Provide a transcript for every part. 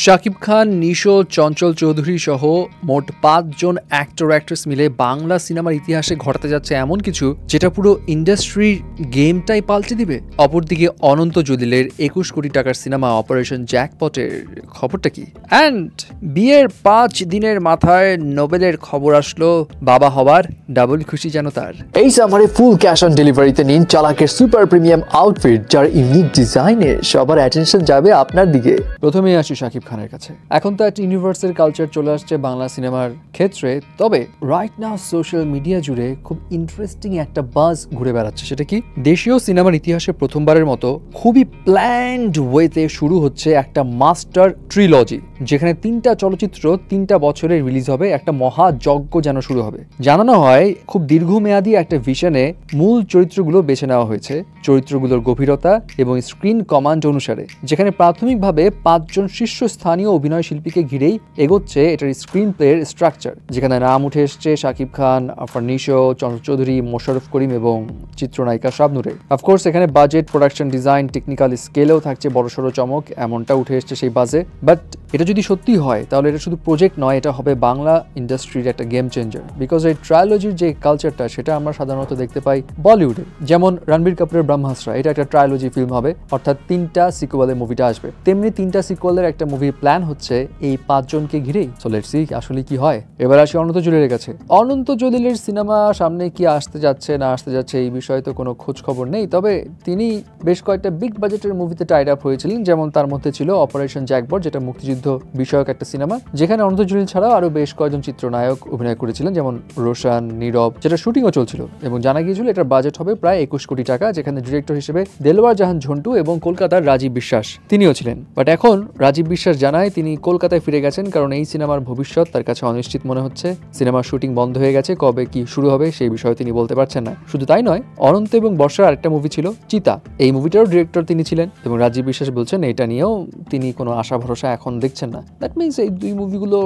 শাকিব খান, নিশো, চঞ্চল চৌধুরী সহ মোট ৫ জন actor actress মিলে বাংলা সিনেমার ইতিহাসে ঘটাতে যাচ্ছে এমন কিছু যেটা পুরো ইন্ডাস্ট্রির গেমটাই পাল্টে দিবে। অপরদিকে অনন্ত জলিলের ২১ কোটি টাকার সিনেমা অপারেশন জ্যাকপটের খবরটা কি? অ্যান্ড বিয়ের ৫ দিনের মাথায় নোবেলের খবর আসলো বাবা হবার ডাবল খুশি যেন তার। এই সামারে ফুল ক্যাশ অন ডেলিভারিতে নিন চালাকের সুপার প্রিমিয়াম আউটফিট, যার ইউনিক ডিজাইনে সবার অ্যাটেনশন যাবে আপনার দিকে। প্রথমেই আসি শাকিব খানের কাছে। এখন তো একটা ইউনিভার্সাল কালচার চলে আসছে বাংলা সিনেমার ক্ষেত্রে, তবে রাইট নাও সোশ্যাল মিডিয়া জুড়ে খুব ইন্টারেস্টিং একটা বাজ ঘুরে বেড়াচ্ছে। সেটা কি? দেশীয় সিনেমার ইতিহাসে প্রথমবারের মতো খুবই প্ল্যান্ড ওয়েতে শুরু হচ্ছে একটা মাস্টার ট্রিলজি, যেখানে ৩টা চলচ্চিত্র ৩টা বছরে রিলিজ হবে, একটা মহাযজ্ঞ যেন শুরু হবে। জানানো হয় খুব দীর্ঘমেয়াদী একটা ভিশনে মূল চরিত্রগুলো বেছে নেওয়া হয়েছে, চরিত্রগুলোর গভীরতা এবং স্ক্রিন কমান্ড অনুসারে, যেখানে প্রাথমিকভাবে ৫ জন শীর্ষস্থানীয় অভিনয় শিল্পীকে ঘিরেই এগোচ্ছে এটার স্ক্রিন প্লের স্ট্রাকচার, যেখানে নাম উঠে এসছে শাকিব খান, নিশো, চঞ্চল চৌধুরী, মোশাররফ করিম এবং চিত্রনায়িকা শাবনূরের। অফকোর্স এখানে বাজেট, প্রোডাকশন ডিজাইন, টেকনিক্যাল স্কেলেও থাকছে বড়সড় চমক, এমনটা উঠে এসছে সেই বাজে। বাট এটা যদি সত্যি হয় তাহলে এটা শুধু প্রজেক্ট নয়, এটা হবে বাংলা ইন্ডাস্ট্রির একটা গেম চেঞ্জার। বিকজ এই ট্রায়োলজির যে কালচারটা সেটা আমরা সাধারণত দেখতে পাই বলিউডে, যেমন রণবীর কাপুরের ব্রহ্মাস্ত্র, এটা একটা ট্রায়োলজি ফিল্ম হবে, অর্থাৎ ৩টা সিকুয়েলের মুভিটা আসবে। তেমনি ৩টা সিকুয়েলের একটা মুভির প্ল্যান হচ্ছে এই ৫ জনকে ঘিরেই। সো লেটস সি আসলে কি হয়। এবার আসি অনন্ত জলিলের কাছে। অনন্ত জলিলের সিনেমা সামনে কি আসতে যাচ্ছে না আসতে যাচ্ছে এই বিষয়ে তো কোনো খোঁজ খবর নেই, তবে তিনি বেশ কয়েকটা বিগ বাজেটের মুভিতে টাইড আপ হয়েছিলেন, যেমন তার মধ্যে ছিল অপারেশন জ্যাকপট, যেটা মুক্তিযুদ্ধ বিষয়ক একটা সিনেমা, যেখানে অনন্ত জলিল ছাড়াও আরো বেশ কয়েকজন চিত্রনায়ক অভিনয় করেছিলেন, যেমন রোশান, নীরব, যেটা শুটিংও চলছিল এবং জানা গিয়েছিল এটার বাজেট হবে প্রায় ২১ কোটি টাকা, যেখানে ডিরেক্টর হিসেবে দেলোয়ার জাহান ঝন্টু এবং কলকাতার রাজীব বিশ্বাস তিনিও ছিলেন। বাট এখন রাজীব বিশ্বাস জানায় তিনি কলকাতায় ফিরে গেছেন, কারণ এই সিনেমার ভবিষ্যৎ তার কাছে অনিশ্চিত মনে হচ্ছে। সিনেমার শুটিং বন্ধ হয়ে গেছে, কবে কি শুরু হবে সেই বিষয়ে তিনি বলতে পারছেন না। শুধু তাই নয়, অনন্ত এবং বর্ষার আরেকটা মুভি ছিল চিতা, এই মুভিটারও ডিরেক্টর তিনি ছিলেন এবং রাজীব বিশ্বাস বলছেন এটা নিয়েও তিনি কোনো আশা ভরসা এখন দেখছেন না। দ্যাট মিনস এই দুই মুভিগুলো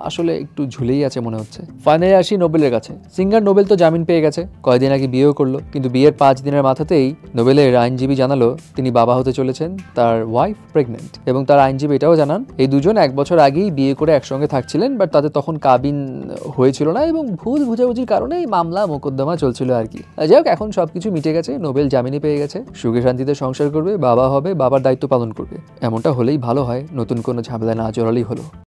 আসলে একটু ঝুলেই আছে মনে হচ্ছে। ফাইনালি আসি নোবেলের কাছে। সিঙ্গার নোবেল তো জামিন পেয়ে গেছে, কয়েকদিন আগে বিয়েও করলো, কিন্তু বিয়ের ৫ দিনের মাথাতেই নোবেলের আইনজীবী জানালো তিনি বাবা হতে চলেছেন, তার ওয়াইফ প্রেগনেন্ট। এবং তার আইনজীবী এটাও জানান এই দুজন ১ বছর আগেই বিয়ে করে একসঙ্গে থাকছিলেন, বাট তাদের তখন কাবিন হয়েছিল না এবং ভুল বুঝাবুঝির কারণে মামলা মোকদ্দমা চলছিল আর কি। যাই হোক, এখন সবকিছু মিটে গেছে, নোবেল জামিনে পেয়ে গেছে, সুখে শান্তিতে সংসার করবে, বাবা হবে, বাবার দায়িত্ব পালন করবে। এমনটা হলেই ভালো হয়, নতুন কোনো ঝামেলা না জড়ালেই হলো।